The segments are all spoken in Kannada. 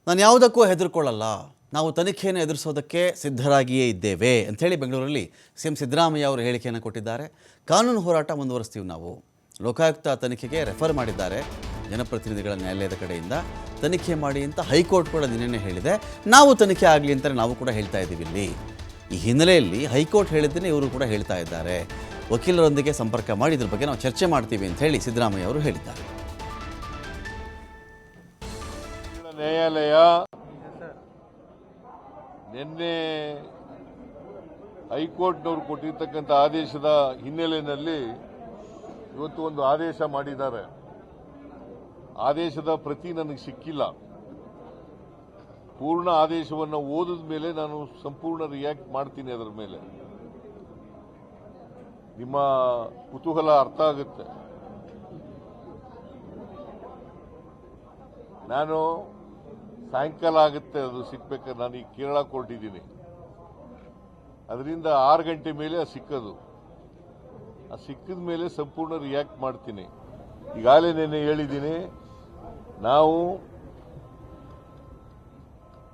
ನಾನು ಯಾವುದಕ್ಕೂ ಹೆದರ್ಕೊಳ್ಳಲ್ಲ, ನಾವು ತನಿಖೆಯನ್ನು ಎದುರಿಸೋದಕ್ಕೆ ಸಿದ್ಧರಾಗಿಯೇ ಇದ್ದೇವೆ ಅಂಥೇಳಿ ಬೆಂಗಳೂರಲ್ಲಿ ಸಿಎಂ ಸಿದ್ದರಾಮಯ್ಯ ಅವರು ಹೇಳಿಕೆಯನ್ನು ಕೊಟ್ಟಿದ್ದಾರೆ. ಕಾನೂನು ಹೋರಾಟ ಮುಂದುವರಿಸ್ತೀವಿ ನಾವು. ಲೋಕಾಯುಕ್ತ ತನಿಖೆಗೆ ರೆಫರ್ ಮಾಡಿದ್ದಾರೆ ಜನಪ್ರತಿನಿಧಿಗಳ ನ್ಯಾಯಾಲಯದ ಕಡೆಯಿಂದ. ತನಿಖೆ ಮಾಡಿ ಅಂತ ಹೈಕೋರ್ಟ್ ಕೂಡ ನಿನ್ನೆ ಹೇಳಿದೆ. ನಾವು ತನಿಖೆ ಆಗಲಿ ಅಂತ ನಾವು ಕೂಡ ಹೇಳ್ತಾ ಇದ್ದೀವಿ. ಇಲ್ಲಿ ಈ ಹಿನ್ನೆಲೆಯಲ್ಲಿ ಹೈಕೋರ್ಟ್ ಹೇಳಿದ್ದನ್ನೇ ಇವರು ಕೂಡ ಹೇಳ್ತಾ ಇದ್ದಾರೆ. ವಕೀಲರೊಂದಿಗೆ ಸಂಪರ್ಕ ಮಾಡಿ ಇದ್ರ ಬಗ್ಗೆ ನಾವು ಚರ್ಚೆ ಮಾಡ್ತೀವಿ ಅಂತ ಹೇಳಿ ಸಿದ್ದರಾಮಯ್ಯ ಅವರು ಹೇಳಿದ್ದಾರೆ. ನ್ಯಾಯಾಲಯ ನಿನ್ನೆ ಹೈಕೋರ್ಟ್ನವರು ಕೊಟ್ಟಿರ್ತಕ್ಕಂಥ ಆದೇಶದ ಹಿನ್ನೆಲೆಯಲ್ಲಿ ಇವತ್ತು ಒಂದು ಆದೇಶ ಮಾಡಿದ್ದಾರೆ. ಆದೇಶದ ಪ್ರತಿ ನನಗೆ ಸಿಕ್ಕಿಲ್ಲ. ಪೂರ್ಣ ಆದೇಶವನ್ನು ಓದಿದ ಮೇಲೆ ನಾನು ಸಂಪೂರ್ಣ ರಿಯಾಕ್ಟ್ ಮಾಡ್ತೀನಿ. ಅದರ ಮೇಲೆ ನಿಮ್ಮ ಕುತೂಹಲ ಅರ್ಥ ಆಗುತ್ತೆ. ನಾನು ಸಾಯಂಕಾಲ ಆಗುತ್ತೆ ಅದು ಸಿಕ್ಬೇಕಾದ್ರೆ. ನಾನು ಈಗ ಕೇರಳ ಕೊಟ್ಟಿದ್ದೀನಿ. ಅದರಿಂದ 6 ಗಂಟೆ ಮೇಲೆ ಅದು ಸಿಕ್ಕದು. ಆ ಸಿಕ್ಕಿದ ಮೇಲೆ ಸಂಪೂರ್ಣ ರಿಯಾಕ್ಟ್ ಮಾಡ್ತೀನಿ. ಈಗಾಗಲೇ ನೆನ್ನೆ ಹೇಳಿದ್ದೀನಿ, ನಾವು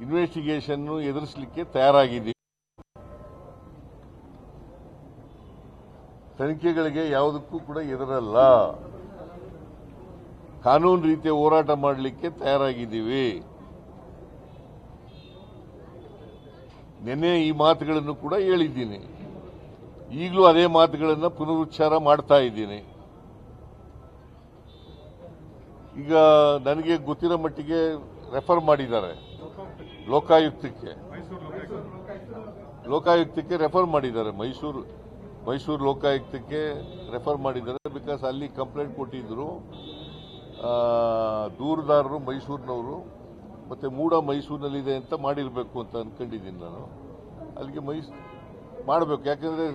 ಇನ್ವೆಸ್ಟಿಗೇಷನ್ ಎದುರಿಸಲಿಕ್ಕೆ ತಯಾರಾಗಿದ್ದೀವಿ. ತನಿಖೆಗಳಿಗೆ ಯಾವುದಕ್ಕೂ ಕೂಡ ಎದುರಲ್ಲ. ಕಾನೂನು ರೀತಿಯ ಹೋರಾಟ ಮಾಡಲಿಕ್ಕೆ ತಯಾರಾಗಿದ್ದೀವಿ. ನಿನ್ನೆ ಈ ಮಾತುಗಳನ್ನು ಕೂಡ ಹೇಳಿದ್ದೀನಿ. ಈಗಲೂ ಅದೇ ಮಾತುಗಳನ್ನು ಪುನರುಚ್ಚಾರ ಮಾಡ್ತಾ ಇದ್ದೀನಿ. ಈಗ ನನಗೆ ಗೊತ್ತಿರೋ ಮಟ್ಟಿಗೆ ರೆಫರ್ ಮಾಡಿದ್ದಾರೆ ಲೋಕಾಯುಕ್ತಕ್ಕೆ ರೆಫರ್ ಮಾಡಿದ್ದಾರೆ. ಮೈಸೂರು ಲೋಕಾಯುಕ್ತಕ್ಕೆ ರೆಫರ್ ಮಾಡಿದ್ದಾರೆ. ಬಿಕಾಸ್ ಅಲ್ಲಿ ಕಂಪ್ಲೇಂಟ್ ಕೊಟ್ಟಿದ್ರು ದೂರುದಾರರು ಮೈಸೂರಿನವರು, ಮತ್ತೆ ಮೂಡ ಮೈಸೂರಿನಲ್ಲಿದೆ ಅಂತ ಮಾಡಿರಬೇಕು ಅಂತ ಅನ್ಕೊಂಡಿದ್ದೀನಿ ನಾನು. ಅಲ್ಲಿಗೆ ಮಾಡಬೇಕು. ಯಾಕಂದ್ರೆ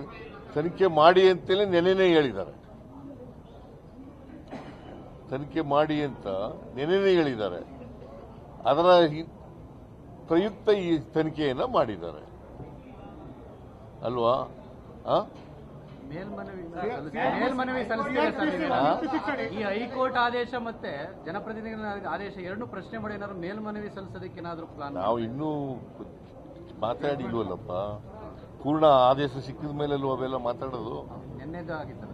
ತನಿಖೆ ಮಾಡಿ ಅಂತೇಳಿ ನೆನೆನೇ ಹೇಳಿದ್ದಾರೆ. ತನಿಖೆ ಮಾಡಿ ಅಂತ ನೆನೆನೇ ಹೇಳಿದ್ದಾರೆ. ಅದರ ಪ್ರಯುಕ್ತ ಈ ತನಿಖೆಯನ್ನ ಮಾಡಿದ್ದಾರೆ ಅಲ್ವಾ? ಮೇಲ್ಮನವಿ ಈ ಹೈಕೋರ್ಟ್ ಆದೇಶ ಮತ್ತೆ ಜನಪ್ರತಿನಿಧಿಗಳ ಆದೇಶ ಎರಡು ಪ್ರಶ್ನೆ ಮಾಡಿ ಏನಾದ್ರು ಮೇಲ್ಮನವಿ ಸಲ್ಲಿಸೋದಕ್ಕೆ ಏನಾದ್ರು ಪ್ಲಾನ್? ನಾವು ಇನ್ನೂ ಮಾತಾಡಿಲ್ವಲ್ಲಪ್ಪ. ಪೂರ್ಣ ಆದೇಶ ಸಿಕ್ಕಿದ ಮೇಲೆ ಅವೆಲ್ಲ ಮಾತಾಡೋದು. ನಿನ್ನೆದು ಆಗಿತ್ತು.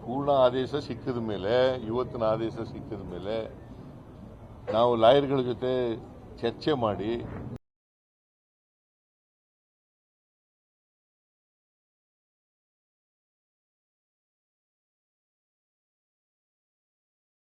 ಪೂರ್ಣ ಆದೇಶ ಸಿಕ್ಕಿದ ಮೇಲೆ, ಇವತ್ತಿನ ಆದೇಶ ಸಿಕ್ಕಿದ ಮೇಲೆ ನಾವು ಲಾಯರ್ಗಳ ಜೊತೆ ಚರ್ಚೆ ಮಾಡಿ